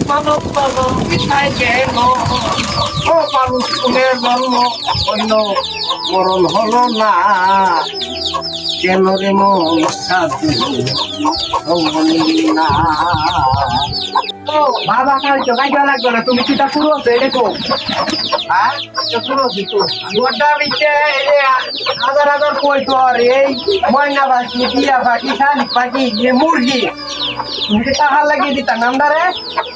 মানব বাবা পিছায় গেল ও মানুষ ফুলের জন্ম হইল মরণ হলো না কেন রে মন সাধু না বাবা খাই তো গাইবা লাগবে না তুমি কিটা পুরো আছে দেখো হ্যাঁ পুরো দিতো গোটা বিচ্ছে হাজার হাজার কই তো আর এই ময়না পাখি টিয়া পাখি শালিক পাখি যে মুরগি তুমি কি টাকা লাগিয়ে দিতা নামদারে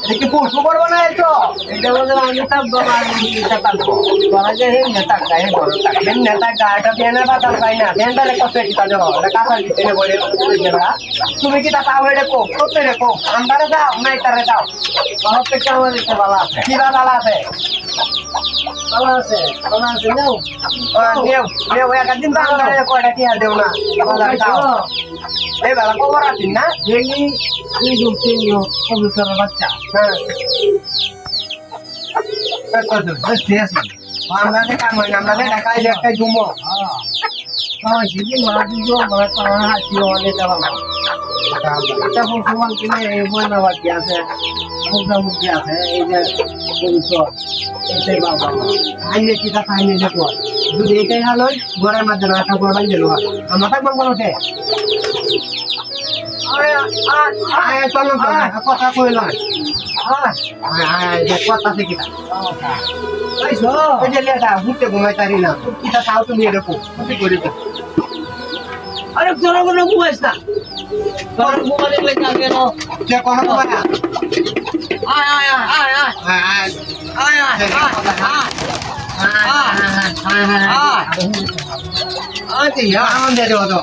এটা কি পশু করবো না তো এটা বলতে আমি থাকবো আর এটা থাকবো তোরা যে হেম নেতা গায়ে বড় থাকবেন নেতা গায়েটা দেনা বাতাল পাই না দেনটারে কত টিকা দেবো এটা কাঁচা দিতে বলে তুমি কি তা পাও এটা কো করতে রেখো আন্দারে যাও না এটারে যাও আমার থেকে আমার দিতে ভালো আছে কি ভালো আছে ভালো আছে নেও নেও একদিন বাংলায় কয়টা কি আর দেও না এই বেলা খবর আছেন না দেখি কবুতরের বাচ্চা হ্যাঁ আমরা কাম হয় আমরা ঢাকায় একটাই ঘুমো হ্যাঁ সেদিন মাটি হাসি অনেক এটা বর্তমান কিনে ময়না বাকি আছে মুখি আছে এই যে কবুতর এটাই বাবা আইনে কি তা আইনে দেখো যদি এটাই হাল হয় ঘরের মধ্যে না থাকবো বাইরে আমরা থাকবো বলতে চলো কথা কইলাম কথা থেকে ঘুরতে ঘুমাই পারি না কিটা খাও তুমি এরকম করে আরে জনগণ ঘুমাইস না তোর ঘুমালে লাগে না কে কোন ঘুমায় আয় আয় আয় আয় আয় আয় আয় আনন্দ দেব তো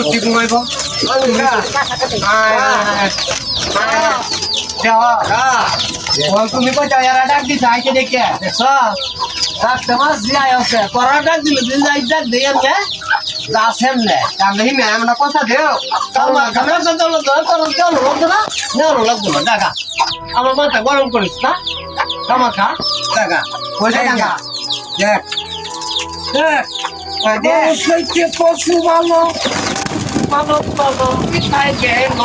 ঠিক ঘুমাইব তুমি কোথায় ডাক দিছ আইকে দেখে দেখছ ডাকতে মাছ দিয়ে আছে তোরা ডাক দিল দিন যাই ডাক দিয়ে আসেন নে কারণ এই ম্যাম না কথা দেও আমার ক্যামেরা চলো তোর কেমন লাগতো না নেওয়ানো লাগতো না টাকা আমার মাথা গরম করিস না কামাখা টাকা পয়সা টাকা দেখ দেখ পশু ভালো মানব বাবা পিছায় গেল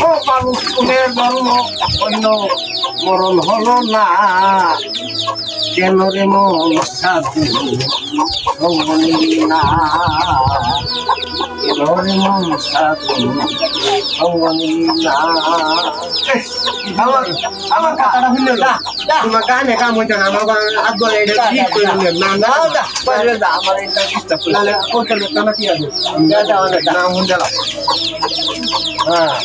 ও মানুষ ফুলের জন্ম হইল মরণ হলো না কেন রে মন সাধু না কেন রে মন সাধু না আমার কথাটা শুনলে না তোমার গানে কাম হইতো না আমার হাত বলে এটা ঠিক করে না না আমার এটা ডিস্টার্ব করে কোথাও কি আছে না হুন দিলাম হ্যাঁ